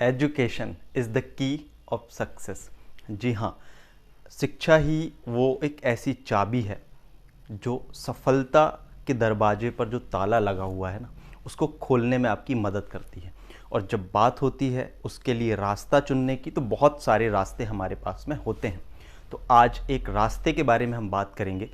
Education is the key of success. जी हाँ, शिक्षा ही वो एक ऐसी चाबी है जो सफलता के दरवाजे पर जो ताला लगा हुआ है ना, उसको खोलने में आपकी मदद करती है। और जब बात होती है उसके लिए रास्ता चुनने की, तो बहुत सारे रास्ते हमारे पास में होते हैं। तो आज एक रास्ते के बारे में हम बात करेंगे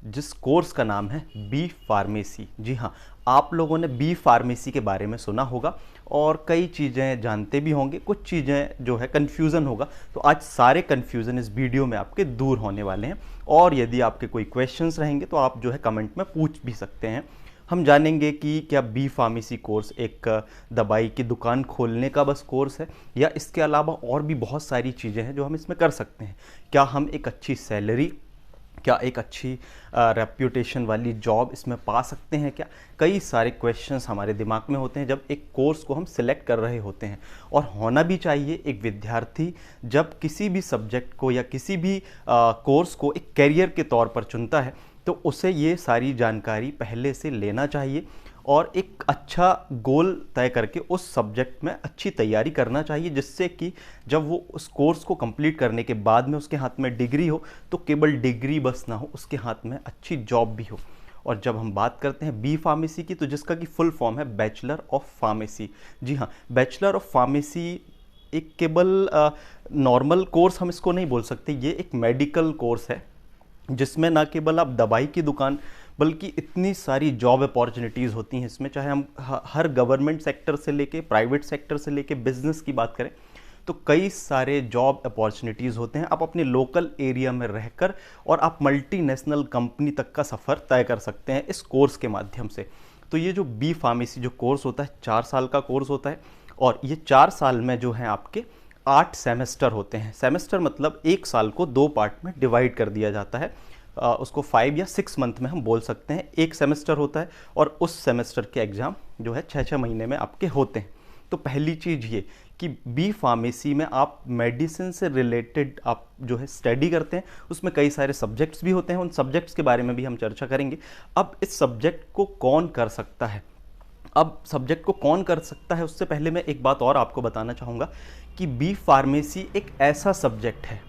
जिस कोर्स का नाम है बी फार्मेसी। जी हाँ, आप लोगों ने बी फार्मेसी के बारे में सुना होगा और कई चीज़ें जानते भी होंगे, कुछ चीज़ें जो है कन्फ्यूज़न होगा। तो आज सारे कन्फ्यूज़न इस वीडियो में आपके दूर होने वाले हैं। और यदि आपके कोई क्वेश्चंस रहेंगे तो आप जो है कमेंट में पूछ भी सकते हैं। हम जानेंगे कि क्या बी फार्मेसी कोर्स एक दवाई की दुकान खोलने का बस कोर्स है, या इसके अलावा और भी बहुत सारी चीज़ें हैं जो हम इसमें कर सकते हैं। क्या हम एक अच्छी सैलरी, क्या एक अच्छी रेप्यूटेशन वाली जॉब इसमें पा सकते हैं? क्या कई सारे क्वेश्चंस हमारे दिमाग में होते हैं जब एक कोर्स को हम सिलेक्ट कर रहे होते हैं। और होना भी चाहिए। एक विद्यार्थी जब किसी भी सब्जेक्ट को या किसी भी कोर्स को एक करियर के तौर पर चुनता है तो उसे ये सारी जानकारी पहले से लेना चाहिए और एक अच्छा गोल तय करके उस सब्जेक्ट में अच्छी तैयारी करना चाहिए, जिससे कि जब वो उस कोर्स को कंप्लीट करने के बाद में उसके हाथ में डिग्री हो तो केवल डिग्री बस ना हो, उसके हाथ में अच्छी जॉब भी हो। और जब हम बात करते हैं बी फार्मेसी की, तो जिसका कि फुल फॉर्म है बैचलर ऑफ फार्मेसी। जी हाँ, बैचलर ऑफ फार्मेसी एक केवल नॉर्मल कोर्स हम इसको नहीं बोल सकते, ये एक मेडिकल कोर्स है जिसमें ना केवल आप दवाई की दुकान बल्कि इतनी सारी जॉब अपॉर्चुनिटीज़ होती हैं इसमें। चाहे हम हर गवर्नमेंट सेक्टर से लेके प्राइवेट सेक्टर से लेके बिजनेस की बात करें तो कई सारे जॉब अपॉर्चुनिटीज़ होते हैं। आप अपने लोकल एरिया में रहकर और आप मल्टीनेशनल कंपनी तक का सफ़र तय कर सकते हैं इस कोर्स के माध्यम से। तो ये जो बी फार्मेसी जो कोर्स होता है 4 साल का कोर्स होता है और ये 4 साल में जो है आपके 8 सेमेस्टर होते हैं। सेमेस्टर मतलब एक साल को 2 पार्ट में डिवाइड कर दिया जाता है। उसको 5 या 6 मंथ में हम बोल सकते हैं। एक सेमेस्टर होता है और उस सेमेस्टर के एग्ज़ाम जो है 6-6 महीने में आपके होते हैं। तो पहली चीज़ ये कि बी फार्मेसी में आप मेडिसिन से रिलेटेड आप जो है स्टडी करते हैं। उसमें कई सारे सब्जेक्ट्स भी होते हैं, उन सब्जेक्ट्स के बारे में भी हम चर्चा करेंगे। अब इस सब्जेक्ट को कौन कर सकता है? अब सब्जेक्ट को कौन कर सकता है उससे पहले मैं एक बात और आपको बताना चाहूँगा कि बी फार्मेसी एक ऐसा सब्जेक्ट है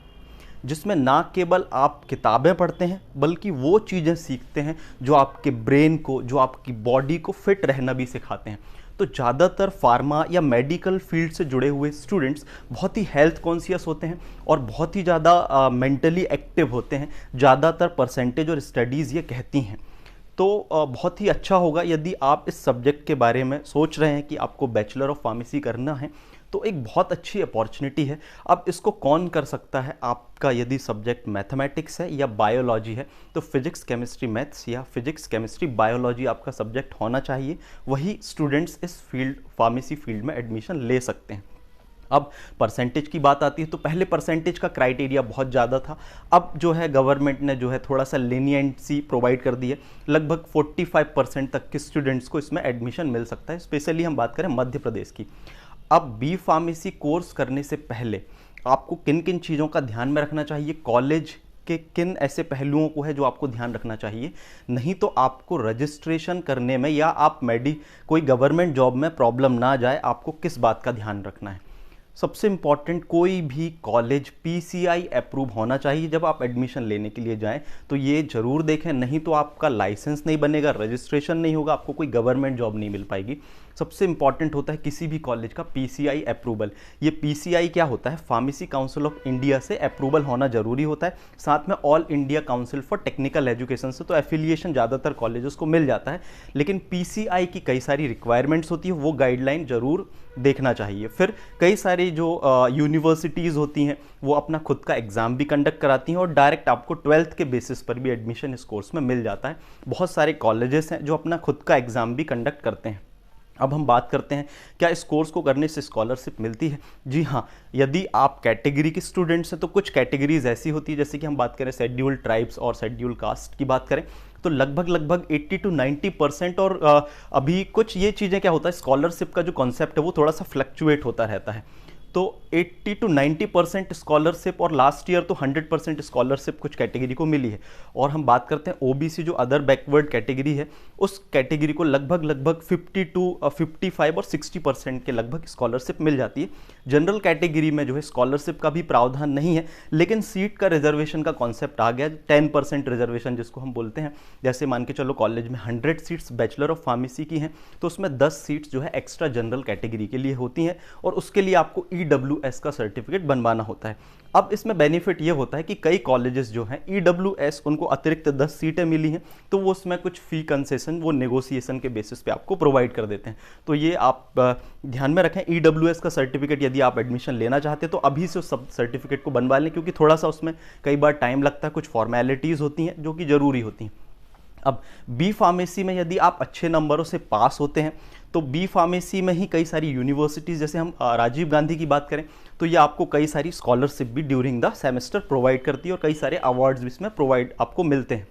जिसमें ना केवल आप किताबें पढ़ते हैं बल्कि वो चीज़ें सीखते हैं जो आपके ब्रेन को, जो आपकी बॉडी को फिट रहना भी सिखाते हैं। तो ज़्यादातर फार्मा या मेडिकल फील्ड से जुड़े हुए स्टूडेंट्स बहुत ही हेल्थ कॉन्शियस होते हैं और बहुत ही ज़्यादा मेंटली एक्टिव होते हैं। ज़्यादातर परसेंटेज और स्टडीज़ ये कहती हैं। तो बहुत ही अच्छा होगा यदि आप इस सब्जेक्ट के बारे में सोच रहे हैं कि आपको बैचलर ऑफ फार्मेसी करना है, तो एक बहुत अच्छी अपॉर्चुनिटी है। अब इसको कौन कर सकता है? आपका यदि सब्जेक्ट मैथमेटिक्स है या बायोलॉजी है तो फिजिक्स केमिस्ट्री मैथ्स या फिजिक्स केमिस्ट्री बायोलॉजी आपका सब्जेक्ट होना चाहिए। वही स्टूडेंट्स इस फील्ड फार्मेसी फील्ड में एडमिशन ले सकते हैं। अब परसेंटेज की बात आती है तो पहले परसेंटेज का क्राइटेरिया बहुत ज़्यादा था। अब जो है गवर्नमेंट ने जो है थोड़ा सा लेनियंसी प्रोवाइड कर दी है। लगभग 45% तक के स्टूडेंट्स को इसमें एडमिशन मिल सकता है। स्पेशली हम बात करें मध्य प्रदेश की। अब बी फार्मेसी कोर्स करने से पहले आपको किन किन चीज़ों का ध्यान में रखना चाहिए, कॉलेज के किन ऐसे पहलुओं को है जो आपको ध्यान रखना चाहिए, नहीं तो आपको रजिस्ट्रेशन करने में या आप कोई गवर्नमेंट जॉब में प्रॉब्लम ना जाए, आपको किस बात का ध्यान रखना है? सबसे इम्पॉर्टेंट, कोई भी कॉलेज पीसीआई अप्रूव होना चाहिए। जब आप एडमिशन लेने के लिए जाएं तो ये ज़रूर देखें, नहीं तो आपका लाइसेंस नहीं बनेगा, रजिस्ट्रेशन नहीं होगा, आपको कोई गवर्नमेंट जॉब नहीं मिल पाएगी। सबसे इंपॉर्टेंट होता है किसी भी कॉलेज का पीसीआई अप्रूवल। ये पीसीआई क्या होता है? फार्मेसी काउंसिल ऑफ इंडिया से अप्रूवल होना जरूरी होता है। साथ में all India council for technical education से तो एफिलिएशन ज़्यादातर कॉलेजेस को मिल जाता है, लेकिन पीसीआई की कई सारी रिक्वायरमेंट्स होती है, वो गाइडलाइन जरूर देखना चाहिए। फिर कई सारी जो यूनिवर्सिटीज़ होती हैं वो अपना खुद का एग्ज़ाम भी कंडक्ट कराती हैं और डायरेक्ट आपको 12th के बेसिस पर भी एडमिशन इस कोर्स में मिल जाता है। बहुत सारे कॉलेजेस हैं जो अपना खुद का एग्ज़ाम भी कंडक्ट करते हैं। अब हम बात करते हैं क्या इस कोर्स को करने से स्कॉलरशिप मिलती है? जी हाँ, यदि आप कैटेगरी के स्टूडेंट्स हैं तो कुछ कैटेगरीज ऐसी होती है, जैसे कि हम बात करें शेड्यूल्ड ट्राइब्स और शेड्यूल्ड कास्ट की बात करें तो लगभग 80 to 90%। और अभी कुछ ये चीज़ें क्या होता है, स्कॉलरशिप का जो कॉन्सेप्ट है वो थोड़ा सा फ्लक्चुएट होता रहता है। तो 80 to 90% स्कॉलरशिप और लास्ट ईयर तो 100% स्कॉलरशिप कुछ कैटेगरी को मिली है। और हम बात करते हैं ओबीसी जो अदर बैकवर्ड कैटेगरी है, उस कैटेगरी को लगभग 50 to 55 और 60% के लगभग स्कॉलरशिप मिल जाती है। जनरल कैटेगरी में जो है स्कॉलरशिप का भी प्रावधान नहीं है, लेकिन सीट का रिजर्वेशन का कॉन्सेप्ट आ गया, 10% रिजर्वेशन जिसको हम बोलते हैं। जैसे मान के चलो कॉलेज में 100 सीट्स बैचलर ऑफ फार्मेसी की हैं, तो उसमें 10 सीट्स जो है एक्स्ट्रा जनरल कैटेगरी के लिए होती हैं, और उसके लिए आपको EWS का सर्टिफिकेट बनवाना होता है। अब इसमें बेनिफिट ये होता है कि कई कॉलेजेस जो हैं EWS उनको अतिरिक्त 10 सीटें मिली हैं, तो वो उसमें कुछ फ़ी कंसेशन वो नेगोशिएशन के बेसिस पे आपको प्रोवाइड कर देते हैं। तो ये आप ध्यान में रखें, EWS का सर्टिफिकेट यदि आप एडमिशन लेना चाहते हैं तो अभी से उस सब सर्टिफिकेट को बनवा लें, क्योंकि थोड़ा सा उसमें कई बार टाइम लगता है, कुछ फॉर्मेलिटीज़ होती हैं जो कि ज़रूरी होती हैं। अब बी फार्मेसी में यदि आप अच्छे नंबरों से पास होते हैं तो बी फार्मेसी में ही कई सारी यूनिवर्सिटीज़, जैसे हम राजीव गांधी की बात करें तो ये आपको कई सारी स्कॉलरशिप भी ड्यूरिंग द सेमेस्टर प्रोवाइड करती है, और कई सारे अवार्ड्स भी इसमें प्रोवाइड आपको मिलते हैं।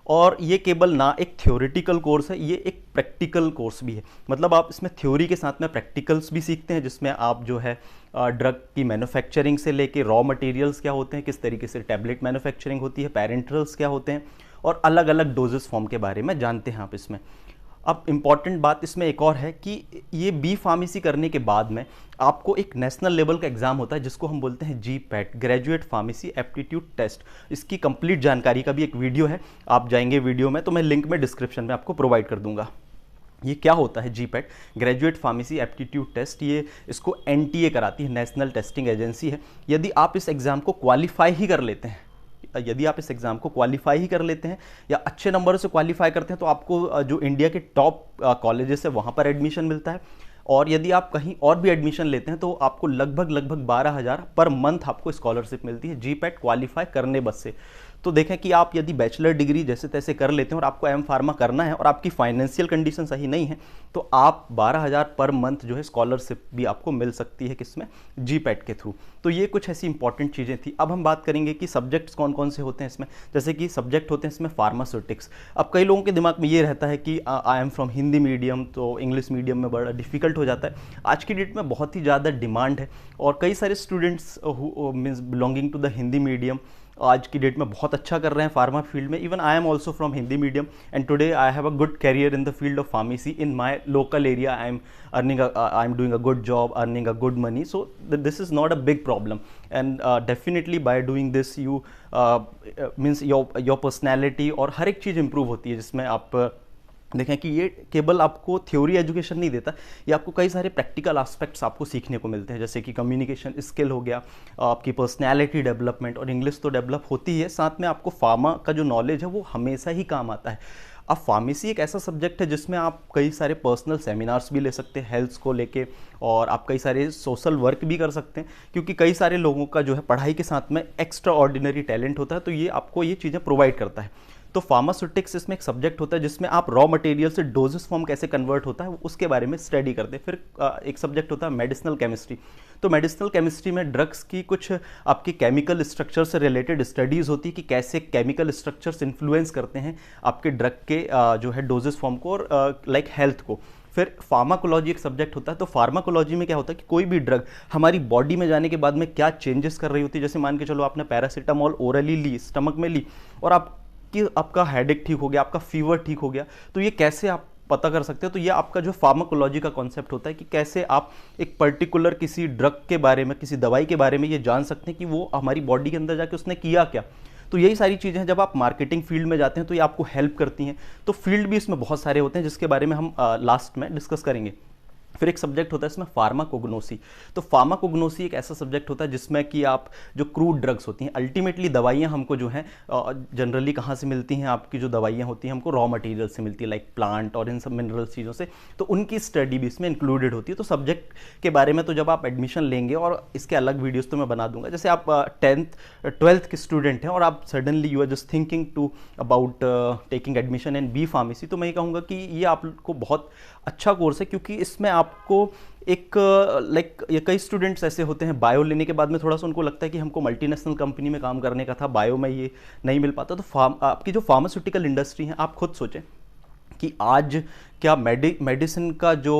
और ये केवल ना एक थ्योरेटिकल कोर्स है, ये एक प्रैक्टिकल कोर्स भी है। मतलब आप इसमें थ्योरी के साथ में प्रैक्टिकल्स भी सीखते हैं, जिसमें आप जो है ड्रग की मैन्युफैक्चरिंग से लेके रॉ मटेरियल्स क्या होते हैं, किस तरीके से टैबलेट मैन्युफैक्चरिंग होती है, पेरेंटल्स क्या होते हैं, और अलग अलग डोजेस फॉर्म के बारे में जानते हैं आप इसमें। अब इम्पॉर्टेंट बात इसमें एक और है कि ये बी फार्मेसी करने के बाद में आपको एक नेशनल लेवल का एग्जाम होता है जिसको हम बोलते हैं GPAT, graduate pharmacy aptitude test. इसकी कंप्लीट जानकारी का भी एक वीडियो है, आप जाएंगे वीडियो में तो मैं लिंक में डिस्क्रिप्शन में आपको प्रोवाइड कर दूंगा। ये क्या होता है GPAT, graduate pharmacy aptitude test, ये इसको NTA कराती है, नेशनल टेस्टिंग एजेंसी है। यदि आप इस एग्ज़ाम को क्वालिफाई ही कर लेते हैं, यदि आप इस एग्ज़ाम को क्वालिफाई ही कर लेते हैं या अच्छे नंबर से क्वालिफाई करते हैं, तो आपको जो इंडिया के टॉप कॉलेजेस है वहाँ पर एडमिशन मिलता है। और यदि आप कहीं और भी एडमिशन लेते हैं तो आपको लगभग 12,000 पर मंथ आपको स्कॉलरशिप मिलती है GPAT क्वालिफाई करने बस से। तो देखें कि आप यदि बैचलर डिग्री जैसे तैसे कर लेते हैं और आपको M फार्मा करना है और आपकी फाइनेंशियल कंडीशन सही नहीं है, तो आप 12,000 पर मंथ जो है स्कॉलरशिप भी आपको मिल सकती है, किसमें, GPAT के थ्रू। तो ये कुछ ऐसी इंपॉर्टेंट चीज़ें थी। अब हम बात करेंगे कि सब्जेक्ट्स कौन कौन से होते हैं इसमें। जैसे कि सब्जेक्ट होते हैं इसमें फार्मास्यूटिक्स। अब कई लोगों के दिमाग में ये रहता है कि I am from Hindi medium, तो इंग्लिश मीडियम में बड़ा डिफिकल्ट हो जाता है। आज की डेट में बहुत ही ज़्यादा डिमांड है, और कई सारे students means belonging to the Hindi medium आज की डेट में बहुत अच्छा कर रहे हैं फार्मा फील्ड में। Even I am also from Hindi medium and today I have a good career in the field of pharmacy in my local area. I am doing a good job, earning a good money, so this is not a big problem. And definitely by doing this you means your personality और हर एक चीज़ improve होती है, जिसमें आप देखें कि ये केवल आपको थ्योरी एजुकेशन नहीं देता, ये आपको कई सारे प्रैक्टिकल एस्पेक्ट्स आपको सीखने को मिलते हैं, जैसे कि कम्युनिकेशन स्किल हो गया, आपकी पर्सनैलिटी डेवलपमेंट, और इंग्लिश तो डेवलप होती है, साथ में आपको फार्मा का जो नॉलेज है वो हमेशा ही काम आता है। अब फार्मेसी एक ऐसा सब्जेक्ट है जिसमें आप कई सारे पर्सनल सेमिनार्स भी ले सकते हैं हेल्थ को लेके, और आप कई सारे सोशल वर्क भी कर सकते हैं, क्योंकि कई सारे लोगों का जो है पढ़ाई के साथ में एक्स्ट्रा ऑर्डिनरी टैलेंट होता है, तो ये आपको ये चीज़ें प्रोवाइड करता है। तो फार्मास्यूटिक्स इसमें एक सब्जेक्ट होता है जिसमें आप रॉ मटेरियल से डोजेस फॉर्म कैसे कन्वर्ट होता है उसके बारे में स्टडी करते हैं। फिर एक सब्जेक्ट होता है मेडिसिनल केमिस्ट्री। तो मेडिसिनल केमिस्ट्री में ड्रग्स की कुछ आपकी केमिकल स्ट्रक्चर से रिलेटेड स्टडीज़ होती है कि कैसे केमिकल स्ट्रक्चर्स इन्फ्लुएंस करते हैं आपके ड्रग के जो है डोजेस फॉर्म को और लाइक हेल्थ को। फिर फार्माकोलॉजी एक सब्जेक्ट होता है। तो फार्माकोलॉजी में क्या होता है कि कोई भी ड्रग हमारी बॉडी में जाने के बाद में क्या चेंजेस कर रही होती है। जैसे मान के चलो आपने पैरासीटामोल ओरली ली, स्टमक में ली, और आपका हेडेक ठीक हो गया, आपका फीवर ठीक हो गया, तो ये कैसे आप पता कर सकते हो। तो ये आपका जो फार्माकोलॉजी का कॉन्सेप्ट होता है कि कैसे आप एक पर्टिकुलर किसी ड्रग के बारे में, किसी दवाई के बारे में ये जान सकते हैं कि वो हमारी बॉडी के अंदर जाके उसने किया क्या। तो यही सारी चीज़ें हैं, जब आप मार्केटिंग फील्ड में जाते हैं तो ये आपको हेल्प करती हैं। तो फील्ड भी इसमें बहुत सारे होते हैं जिसके बारे में हम लास्ट में डिस्कस करेंगे। फिर एक सब्जेक्ट होता है इसमें फार्माकोग्नोसी। तो फार्माकोग्नोसी एक ऐसा सब्जेक्ट होता है जिसमें कि आप जो क्रूड ड्रग्स होती हैं, अल्टीमेटली दवाइयाँ हमको जो हैं जनरली कहाँ से मिलती हैं, आपकी जो दवाइयाँ होती हैं हमको रॉ मटेरियल से मिलती है, लाइक प्लांट और इन सब मिनरल चीज़ों से, तो उनकी स्टडी भी इसमें इंक्लूडेड होती है। तो सब्जेक्ट के बारे में तो जब आप एडमिशन लेंगे, और इसके अलग वीडियोज़ तो मैं बना दूंगा, जैसे आप 12th के स्टूडेंट हैं और आप suddenly you are just thinking to about taking admission in B pharmacy, तो मैं ये कहूँगा कि ये आपको बहुत अच्छा कोर्स है, क्योंकि इसमें आपको एक लाइक ये कई स्टूडेंट्स ऐसे होते हैं बायो लेने के बाद में थोड़ा सा उनको लगता है कि हमको मल्टीनेशनल कंपनी में काम करने का था, बायो में ये नहीं मिल पाता। तो आपकी जो फार्मास्यूटिकल इंडस्ट्री है, आप खुद सोचें कि आज क्या मेडिसिन का जो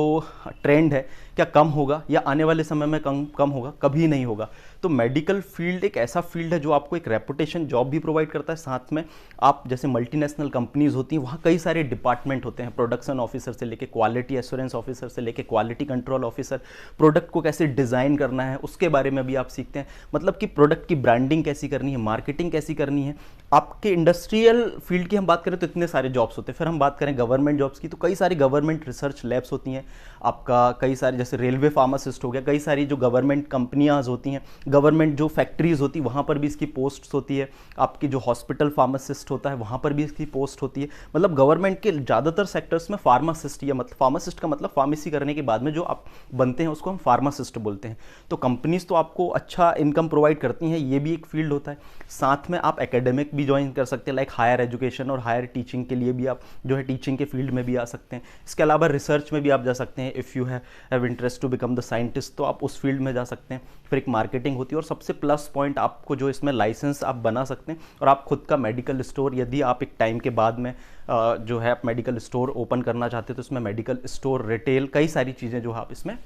ट्रेंड है क्या कम होगा या आने वाले समय में कम होगा? कभी नहीं होगा। तो मेडिकल फील्ड एक ऐसा फील्ड है जो आपको एक रेपुटेशन जॉब भी प्रोवाइड करता है, साथ में आप जैसे मल्टीनेशनल कंपनीज होती हैं वहाँ कई सारे डिपार्टमेंट होते हैं, प्रोडक्शन ऑफिसर से लेके क्वालिटी एश्योरेंस ऑफिसर से लेके क्वालिटी कंट्रोल ऑफिसर, प्रोडक्ट को कैसे डिज़ाइन करना है उसके बारे में भी आप सीखते हैं। मतलब कि प्रोडक्ट की ब्रांडिंग कैसी करनी है, मार्केटिंग कैसी करनी है। आपके इंडस्ट्रियल फील्ड की हम बात करें तो इतने सारे जॉब्स होते हैं। फिर हम बात करें गवर्नमेंट जॉब्स की तो कई सारी गवर्नमेंट रिसर्च लैब्स होती हैं आपका, कई सारे जैसे रेलवे फार्मासिस्ट हो गया, कई सारी जो गवर्नमेंट कंपनियां होती हैं, गवर्नमेंट जो फैक्ट्रीज होती है वहाँ पर भी इसकी पोस्ट्स होती है। आपकी जो हॉस्पिटल फार्मासिस्ट होता है वहाँ पर भी इसकी पोस्ट होती है। मतलब गवर्नमेंट के ज़्यादातर सेक्टर्स में फार्मासिस्ट, या मतलब फार्मासिस्ट का मतलब फार्मेसी करने के बाद में जो आप बनते हैं उसको हम फार्मासिस्ट बोलते हैं। तो कंपनीज तो आपको अच्छा इनकम प्रोवाइड करती हैं, ये भी एक फील्ड होता है। साथ में आप एकेडमिक भी ज्वाइन कर सकते हैं, लाइक हायर एजुकेशन और हायर टीचिंग के लिए भी आप जो है टीचिंग के फील्ड में भी आ सकते हैं। इसके अलावा रिसर्च में भी आप जा सकते हैं। If you have interest to become the scientist तो आप उस फील्ड में जा सकते हैं। फिर एक मार्केटिंग होती है और सबसे प्लस पॉइंट आपको जो इसमें लाइसेंस आप बना सकते हैं और आप खुद का मेडिकल स्टोर, यदि आप एक टाइम के बाद में जो है आप मेडिकल स्टोर ओपन करना चाहते हैं तो इसमें मेडिकल स्टोर, रिटेल, कई सारी चीज़ें जो आप इसमें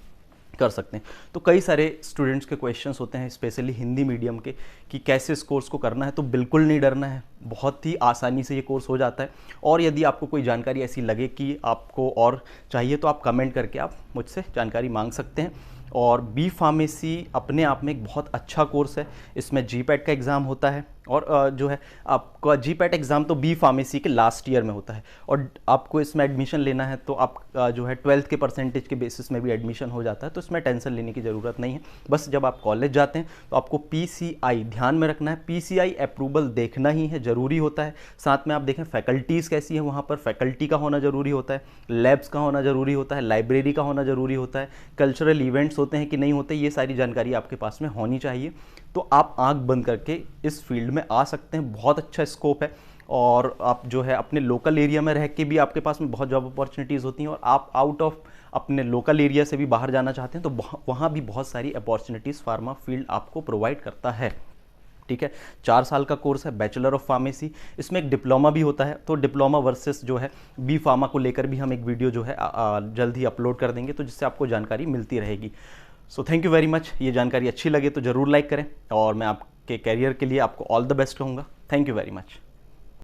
कर सकते हैं। तो कई सारे स्टूडेंट्स के क्वेश्चंस होते हैं स्पेशली हिंदी मीडियम के कि कैसे इस कोर्स को करना है। तो बिल्कुल नहीं डरना है, बहुत ही आसानी से ये कोर्स हो जाता है। और यदि आपको कोई जानकारी ऐसी लगे कि आपको और चाहिए तो आप कमेंट करके आप मुझसे जानकारी मांग सकते हैं। और बी फार्मेसी अपने आप में एक बहुत अच्छा कोर्स है। इसमें जीपैट का एग्ज़ाम होता है और जो है आपका जीपैट एग्ज़ाम तो बी फार्मेसी के लास्ट ईयर में होता है। और आपको इसमें एडमिशन लेना है तो आप जो है 12th के परसेंटेज के बेसिस में भी एडमिशन हो जाता है, तो इसमें टेंशन लेने की ज़रूरत नहीं है। बस जब आप कॉलेज जाते हैं तो आपको PCI ध्यान में रखना है, PCI अप्रूवल देखना ही है, ज़रूरी होता है। साथ में आप देखें फैकल्टीज़ कैसी है, वहाँ पर फैकल्टी का होना ज़रूरी होता है, लैब्स का होना ज़रूरी होता है, लाइब्रेरी का होना ज़रूरी होता है, कल्चरल इवेंट्स होते हैं कि नहीं होते, ये सारी जानकारी आपके पास में होनी चाहिए। तो आप आंख बंद करके इस फील्ड में आ सकते हैं, बहुत अच्छा स्कोप है। और आप जो है अपने लोकल एरिया में रह के भी आपके पास में बहुत जॉब अपॉर्चुनिटीज़ होती हैं। और आप आउट ऑफ अपने लोकल एरिया से भी बाहर जाना चाहते हैं तो वहाँ भी बहुत सारी अपॉर्चुनिटीज़ फार्मा फील्ड आपको प्रोवाइड करता है। ठीक है, 4 साल का कोर्स है, बैचलर ऑफ फार्मेसी। इसमें एक डिप्लोमा भी होता है, तो डिप्लोमा वर्सेस जो है बी फार्मा को लेकर भी हम एक वीडियो जो है जल्द ही अपलोड कर देंगे, तो जिससे आपको जानकारी मिलती रहेगी। So thank you very much. ये जानकारी अच्छी लगे तो ज़रूर लाइक करें और मैं आपके कैरियर के लिए आपको ऑल द बेस्ट कहूँगा। Thank you very much.